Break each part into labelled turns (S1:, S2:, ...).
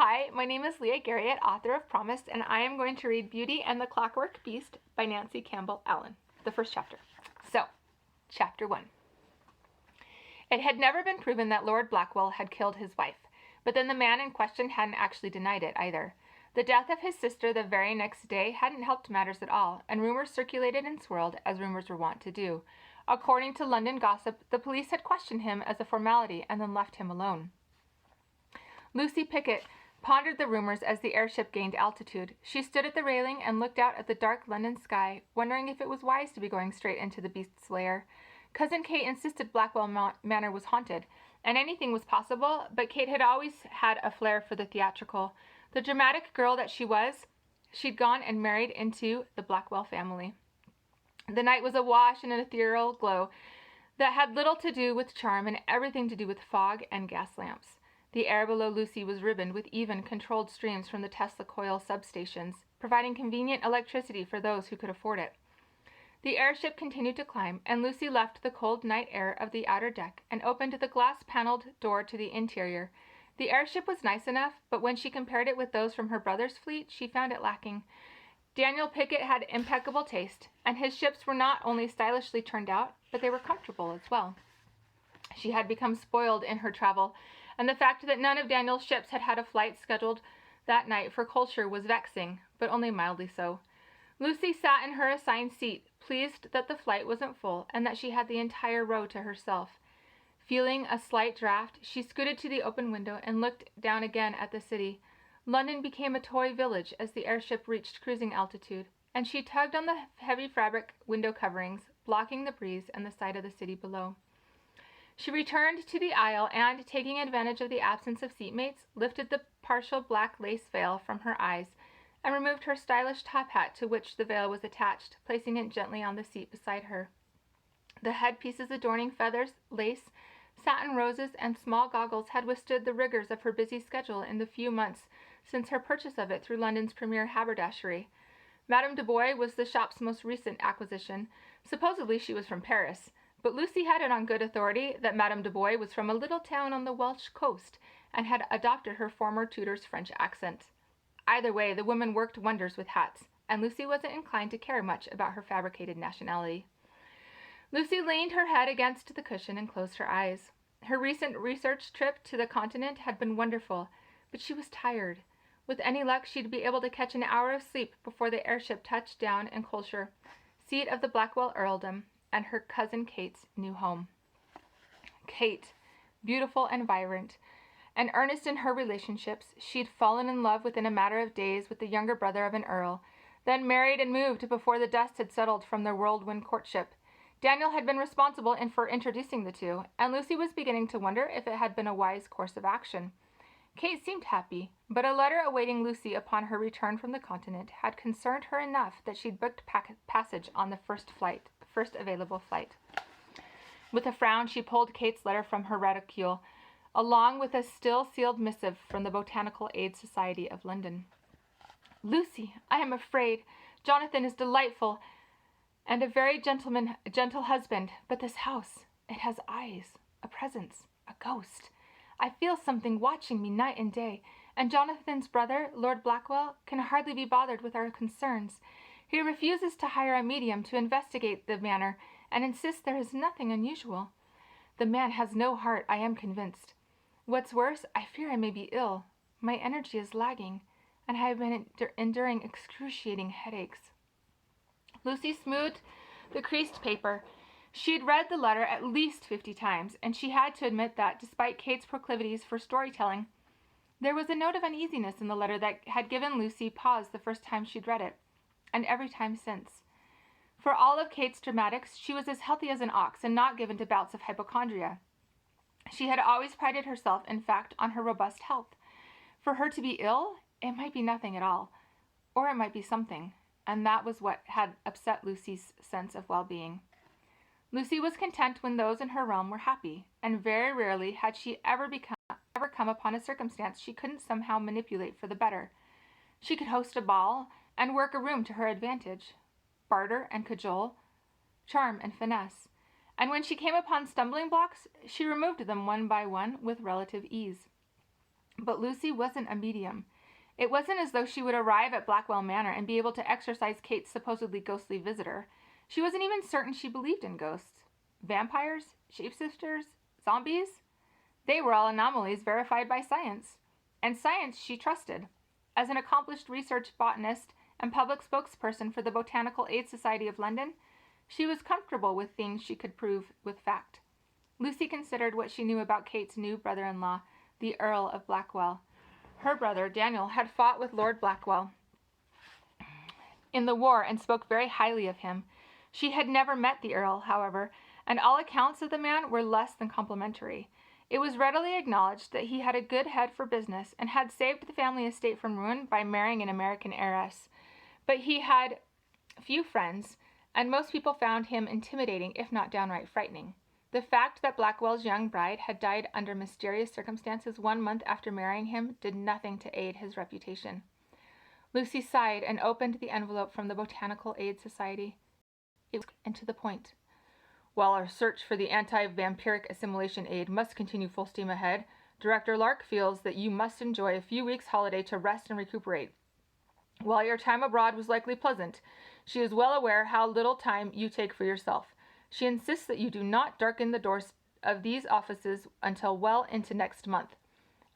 S1: Hi, my name is Leah Garriott, author of Promise, and I am going to read Beauty and the Clockwork Beast by Nancy Campbell Allen, the first chapter. So, Chapter 1. It had never been proven that Lord Blackwell had killed his wife, but then the man in question hadn't actually denied it either. The death of his sister the very next day hadn't helped matters at all, and rumors circulated and swirled, as rumors were wont to do. According to London gossip, the police had questioned him as a formality and then left him alone. Lucy Pickett pondered the rumors as the airship gained altitude. She stood at the railing and looked out at the dark London sky, wondering if it was wise to be going straight into the beast's lair. Cousin Kate insisted Blackwell Manor was haunted, and anything was possible, but Kate had always had a flair for the theatrical. The dramatic girl that she was, she'd gone and married into the Blackwell family. The night was awash in an ethereal glow that had little to do with charm and everything to do with fog and gas lamps. The air below Lucy was ribboned with even, controlled streams from the Tesla coil substations, providing convenient electricity for those who could afford it. The airship continued to climb, and Lucy left the cold night air of the outer deck and opened the glass-paneled door to the interior. The airship was nice enough, but when she compared it with those from her brother's fleet, she found it lacking. Daniel Pickett had impeccable taste, and his ships were not only stylishly turned out, but they were comfortable as well. She had become spoiled in her travel, and the fact that none of Daniel's ships had had a flight scheduled that night for culture was vexing, but only mildly so. Lucy sat in her assigned seat, pleased that the flight wasn't full and that she had the entire row to herself. Feeling a slight draft, she scooted to the open window and looked down again at the city. London became a toy village as the airship reached cruising altitude, and she tugged on the heavy fabric window coverings, blocking the breeze and the sight of the city below. She returned to the aisle and, taking advantage of the absence of seatmates, lifted the partial black lace veil from her eyes and removed her stylish top hat to which the veil was attached, placing it gently on the seat beside her. The headpieces adorning feathers, lace, satin roses, and small goggles had withstood the rigors of her busy schedule in the few months since her purchase of it through London's premier haberdashery. Madame du Bois was the shop's most recent acquisition. Supposedly she was from Paris, but Lucy had it on good authority that Madame du Bois was from a little town on the Welsh coast and had adopted her former tutor's French accent. Either way, the woman worked wonders with hats, and Lucy wasn't inclined to care much about her fabricated nationality. Lucy leaned her head against the cushion and closed her eyes. Her recent research trip to the continent had been wonderful, but she was tired. With any luck, she'd be able to catch an hour of sleep before the airship touched down in Colchester, seat of the Blackwell earldom, and her cousin Kate's new home. Kate, beautiful and vibrant, and earnest in her relationships, she'd fallen in love within a matter of days with the younger brother of an earl, then married and moved before the dust had settled from their whirlwind courtship. Daniel had been responsible for introducing the two, and Lucy was beginning to wonder if it had been a wise course of action. Kate seemed happy, but a letter awaiting Lucy upon her return from the continent had concerned her enough that she'd booked passage on the first available flight. With a frown, she pulled Kate's letter from her reticule, along with a still sealed missive from the Botanical Aid Society of London. Lucy, I am afraid. Jonathan is delightful and a very gentle husband, but this house, it has eyes, a presence, a ghost. I feel something watching me night and day, and Jonathan's brother, Lord Blackwell, can hardly be bothered with our concerns. He refuses to hire a medium to investigate the matter and insists there is nothing unusual. The man has no heart, I am convinced. What's worse, I fear I may be ill. My energy is lagging, and I have been enduring excruciating headaches. Lucy smoothed the creased paper. She'd read the letter at least 50 times, and she had to admit that, despite Kate's proclivities for storytelling, there was a note of uneasiness in the letter that had given Lucy pause the first time she'd read it, and every time since. For all of Kate's dramatics, she was as healthy as an ox and not given to bouts of hypochondria. She had always prided herself, in fact, on her robust health. For her to be ill, it might be nothing at all, or it might be something, and that was what had upset Lucy's sense of well-being. Lucy was content when those in her realm were happy, and very rarely had she ever come upon a circumstance she couldn't somehow manipulate for the better. She could host a ball and work a room to her advantage, barter and cajole, charm and finesse, and when she came upon stumbling blocks, she removed them one by one with relative ease. But Lucy wasn't a medium. It wasn't as though she would arrive at Blackwell Manor and be able to exorcise Kate's supposedly ghostly visitor. She wasn't even certain she believed in ghosts. Vampires? Shapeshifters? Zombies? They were all anomalies verified by science. And science she trusted. As an accomplished research botanist and public spokesperson for the Botanical Aid Society of London, she was comfortable with things she could prove with fact. Lucy considered what she knew about Kate's new brother-in-law, the Earl of Blackwell. Her brother, Daniel, had fought with Lord Blackwell in the war and spoke very highly of him. She had never met the Earl, however, and all accounts of the man were less than complimentary. It was readily acknowledged that he had a good head for business and had saved the family estate from ruin by marrying an American heiress. But he had few friends, and most people found him intimidating, if not downright frightening. The fact that Blackwell's young bride had died under mysterious circumstances 1 month after marrying him did nothing to aid his reputation. Lucy sighed and opened the envelope from the Botanical Aid Society. It was and to the point. While our search for the anti-vampiric assimilation aid must continue full steam ahead, Director Lark feels that you must enjoy a few weeks' holiday to rest and recuperate. While your time abroad was likely pleasant, she is well aware how little time you take for yourself. She insists that you do not darken the doors of these offices until well into next month.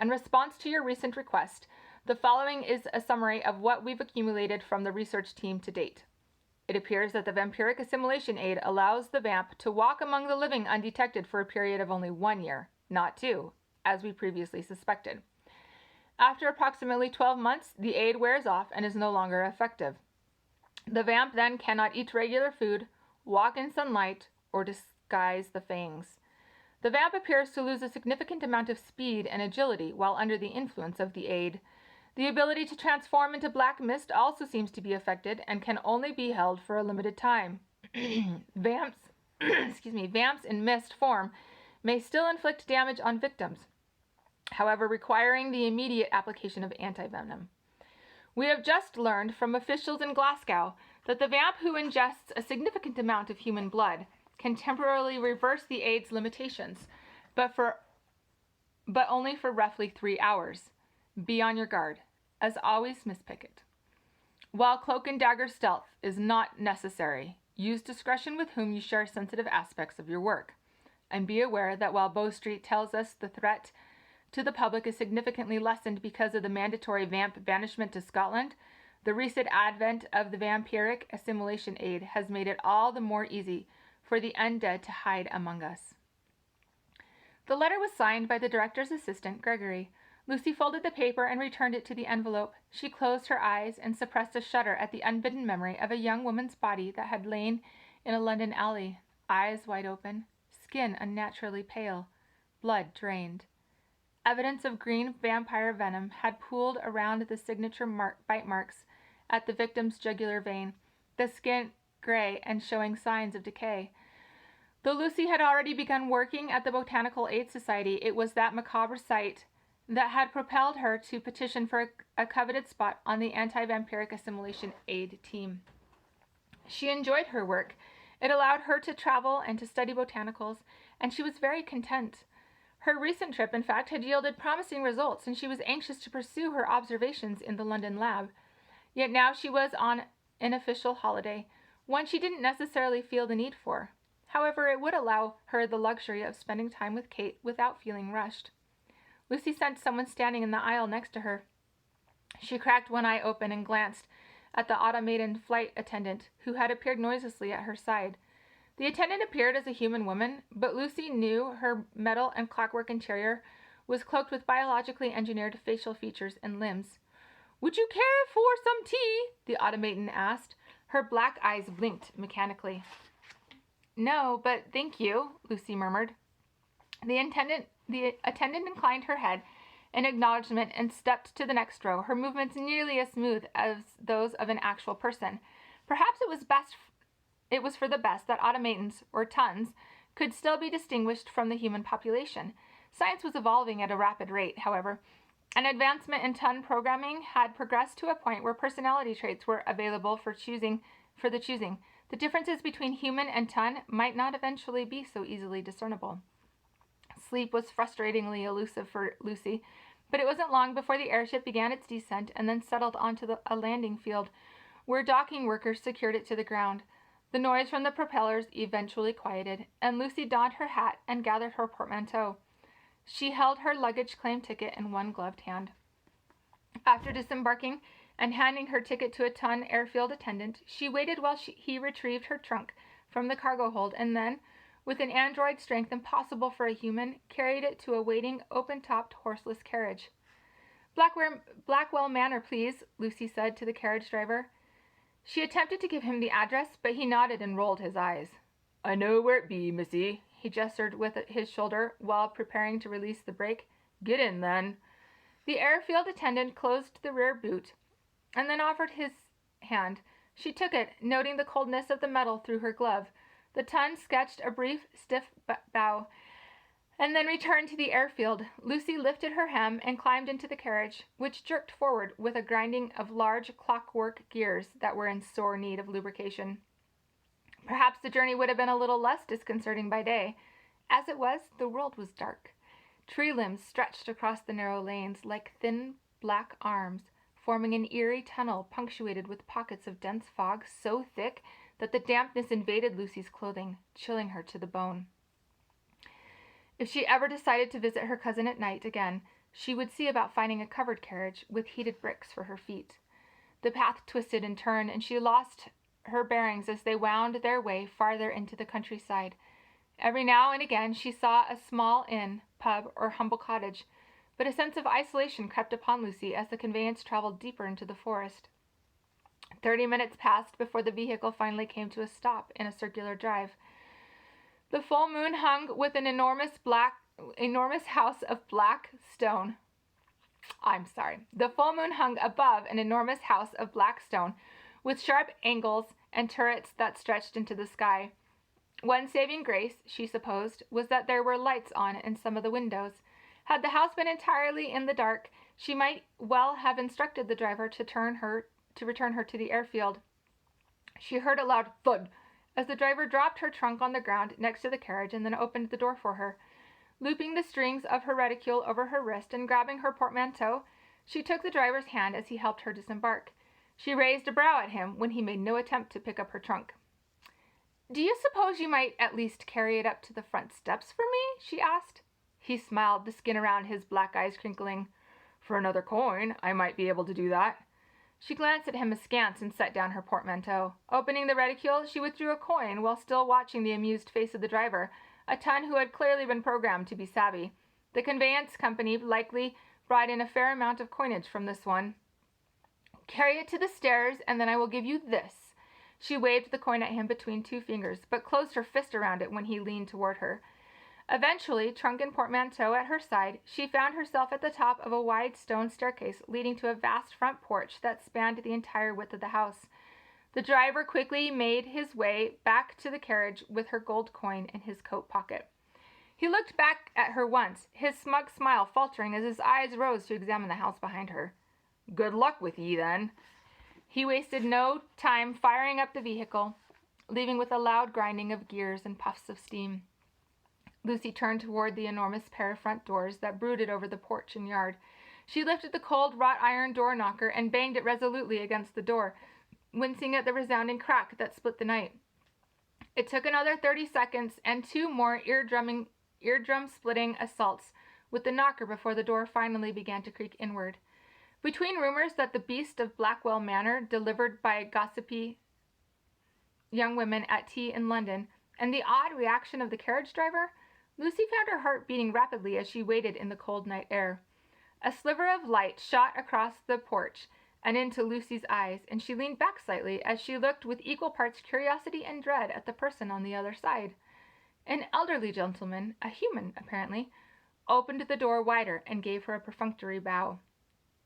S1: In response to your recent request, the following is a summary of what we've accumulated from the research team to date. It appears that the vampiric assimilation aid allows the vamp to walk among the living undetected for a period of only 1 year, not 2, as we previously suspected. After approximately 12 months, the aid wears off and is no longer effective. The vamp then cannot eat regular food, walk in sunlight, or disguise the fangs. The vamp appears to lose a significant amount of speed and agility while under the influence of the aid. The ability to transform into black mist also seems to be affected and can only be held for a limited time. Vamps in mist form may still inflict damage on victims, however requiring the immediate application of antivenom. We have just learned from officials in Glasgow that the vamp who ingests a significant amount of human blood can temporarily reverse the aid's limitations, but only for roughly 3 hours. Be on your guard. As always, Miss Pickett. While cloak and dagger stealth is not necessary, use discretion with whom you share sensitive aspects of your work. And be aware that while Bow Street tells us the threat to the public is significantly lessened because of the mandatory vamp banishment to Scotland, the recent advent of the vampiric assimilation aid has made it all the more easy for the undead to hide among us. The letter was signed by the director's assistant, Gregory. Lucy folded the paper and returned it to the envelope. She closed her eyes and suppressed a shudder at the unbidden memory of a young woman's body that had lain in a London alley, eyes wide open, skin unnaturally pale, blood drained. Evidence of green vampire venom had pooled around the signature bite marks at the victim's jugular vein, the skin gray and showing signs of decay. Though Lucy had already begun working at the Botanical Aid Society, it was that macabre sight that had propelled her to petition for a coveted spot on the anti-vampiric assimilation aid team. She enjoyed her work. It allowed her to travel and to study botanicals, and she was very content. Her recent trip, in fact, had yielded promising results, and she was anxious to pursue her observations in the London lab. Yet now she was on an official holiday, one she didn't necessarily feel the need for. However, it would allow her the luxury of spending time with Kate without feeling rushed. Lucy sensed someone standing in the aisle next to her. She cracked one eye open and glanced at the automated flight attendant, who had appeared noiselessly at her side. The attendant appeared as a human woman, but Lucy knew her metal and clockwork interior was cloaked with biologically engineered facial features and limbs. "Would you care for some tea?" the automaton asked. Her black eyes blinked mechanically. "No, but thank you," Lucy murmured. The attendant inclined her head in acknowledgement and stepped to the next row, her movements nearly as smooth as those of an actual person. Perhaps it was for the best that automatons, or tons, could still be distinguished from the human population. Science was evolving at a rapid rate, however, and advancement in ton programming had progressed to a point where personality traits were available for the choosing. The differences between human and ton might not eventually be so easily discernible. Sleep was frustratingly elusive for Lucy, But it wasn't long before the airship began its descent and then settled onto a landing field where docking workers secured it to the ground. The noise from the propellers eventually quieted, and Lucy donned her hat and gathered her portmanteau. She held her luggage claim ticket in one gloved hand. After disembarking and handing her ticket to a ton airfield attendant, she waited while he retrieved her trunk from the cargo hold and then, with an android strength impossible for a human, carried it to a waiting, open-topped, horseless carriage. Blackwell Manor, please, Lucy said to the carriage driver. She attempted to give him the address, but he nodded and rolled his eyes. I know where it be, missy, he gestured with his shoulder while preparing to release the brake. Get in, then. The airfield attendant closed the rear boot and then offered his hand. She took it, noting the coldness of the metal through her glove. The ton sketched a brief, stiff bow and then returned to the airfield. Lucy lifted her hem and climbed into the carriage, which jerked forward with a grinding of large clockwork gears that were in sore need of lubrication. Perhaps the journey would have been a little less disconcerting by day. As it was, the world was dark. Tree limbs stretched across the narrow lanes like thin black arms, forming an eerie tunnel punctuated with pockets of dense fog so thick that the dampness invaded Lucy's clothing, chilling her to the bone. If she ever decided to visit her cousin at night again, she would see about finding a covered carriage with heated bricks for her feet. The path twisted and turned, and she lost her bearings as they wound their way farther into the countryside. Every now and again she saw a small inn, pub, or humble cottage, but a sense of isolation crept upon Lucy as the conveyance traveled deeper into the forest. 30 minutes passed before the vehicle finally came to a stop in a circular drive. The full moon hung with an enormous house of black stone. The full moon hung above an enormous house of black stone with sharp angles and turrets that stretched into the sky. One saving grace, she supposed, was that there were lights on in some of the windows. Had the house been entirely in the dark, she might well have instructed the driver to return her to the airfield. She heard a loud thud as the driver dropped her trunk on the ground next to the carriage and then opened the door for her. Looping the strings of her reticule over her wrist and grabbing her portmanteau, she took the driver's hand as he helped her disembark. She raised a brow at him when he made no attempt to pick up her trunk. Do you suppose you might at least carry it up to the front steps for me? She asked. He smiled, the skin around his black eyes crinkling. For another coin, I might be able to do that. She glanced at him askance and set down her portmanteau. Opening the reticule, she withdrew a coin while still watching the amused face of the driver, a ton who had clearly been programmed to be savvy. The conveyance company likely brought in a fair amount of coinage from this one. Carry it to the stairs, and then I will give you this. She waved the coin at him between two fingers, but closed her fist around it when he leaned toward her. Eventually, trunk and portmanteau at her side, she found herself at the top of a wide stone staircase leading to a vast front porch that spanned the entire width of the house. The driver quickly made his way back to the carriage with her gold coin in his coat pocket. He looked back at her once, his smug smile faltering as his eyes rose to examine the house behind her. Good luck with ye, then. He wasted no time firing up the vehicle, leaving with a loud grinding of gears and puffs of steam. Lucy turned toward the enormous pair of front doors that brooded over the porch and yard. She lifted the cold wrought iron door knocker and banged it resolutely against the door, wincing at the resounding crack that split the night. It took another 30 seconds and 2 more eardrum-splitting assaults with the knocker before the door finally began to creak inward. Between rumors that the beast of Blackwell Manor, delivered by gossipy young women at tea in London, and the odd reaction of the carriage driver, Lucy found her heart beating rapidly as she waited in the cold night air. A sliver of light shot across the porch and into Lucy's eyes, and she leaned back slightly as she looked with equal parts curiosity and dread at the person on the other side. An elderly gentleman, a human apparently, opened the door wider and gave her a perfunctory bow.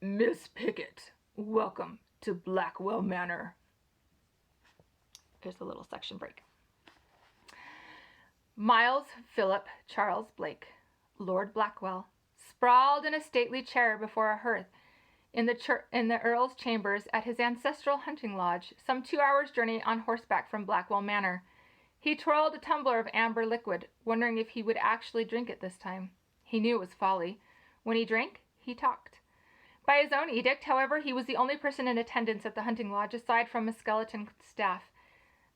S1: Miss Pickett, welcome to Blackwell Manor. Here's a little section break. Miles Philip Charles Blake, Lord Blackwell, sprawled in a stately chair before a hearth in the Earl's chambers at his ancestral hunting lodge, some 2 hours' journey on horseback from Blackwell Manor. He twirled a tumbler of amber liquid, wondering if he would actually drink it this time. He knew it was folly. When he drank, he talked. By his own edict, however, he was the only person in attendance at the hunting lodge aside from a skeleton staff.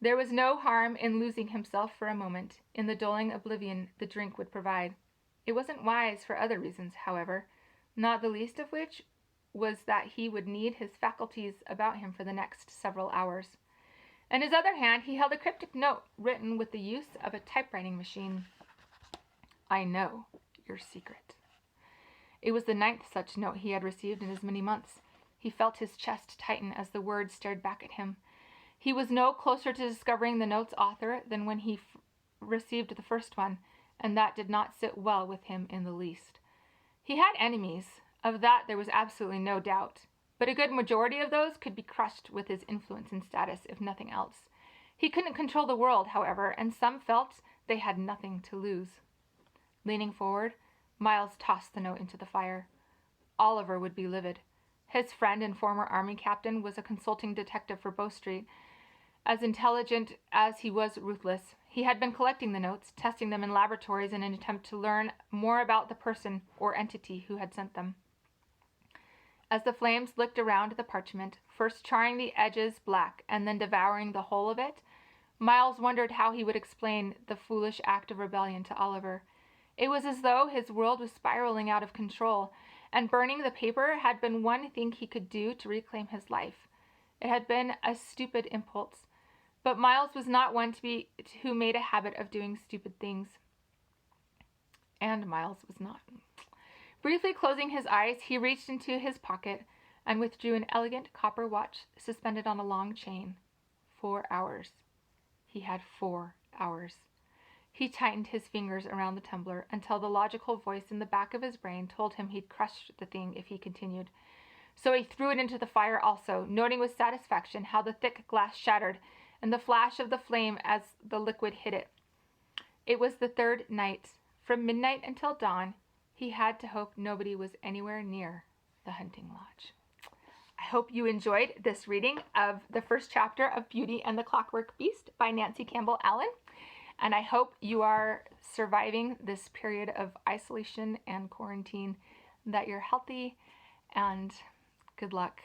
S1: There was no harm in losing himself for a moment in the dulling oblivion the drink would provide. It wasn't wise for other reasons, however, not the least of which was that he would need his faculties about him for the next several hours. In his other hand, he held a cryptic note written with the use of a typewriting machine. I know your secret. It was the 9th such note he had received in as many months. He felt his chest tighten as the words stared back at him. He was no closer to discovering the note's author than when he received the first one, and that did not sit well with him in the least. He had enemies, of that there was absolutely no doubt, but a good majority of those could be crushed with his influence and status, if nothing else. He couldn't control the world, however, and some felt they had nothing to lose. Leaning forward, Miles tossed the note into the fire. Oliver would be livid. His friend and former army captain was a consulting detective for Bow Street. As intelligent as he was ruthless, he had been collecting the notes, testing them in laboratories in an attempt to learn more about the person or entity who had sent them. As the flames licked around the parchment, first charring the edges black and then devouring the whole of it, Miles wondered how he would explain the foolish act of rebellion to Oliver. It was as though his world was spiraling out of control, and burning the paper had been one thing he could do to reclaim his life. It had been a stupid impulse, but Miles was not one who made a habit of doing stupid things. And Miles was not. Briefly closing his eyes, he reached into his pocket and withdrew an elegant copper watch suspended on a long chain. 4 hours. He had 4 hours. He tightened his fingers around the tumbler until the logical voice in the back of his brain told him he'd crush the thing if he continued. So he threw it into the fire also, noting with satisfaction how the thick glass shattered and the flash of the flame as the liquid hit it. It was the 3rd night. From midnight until dawn, he had to hope nobody was anywhere near the hunting lodge. I hope you enjoyed this reading of the first chapter of Beauty and the Clockwork Beast by Nancy Campbell Allen. And I hope you are surviving this period of isolation and quarantine, that you're healthy, and good luck.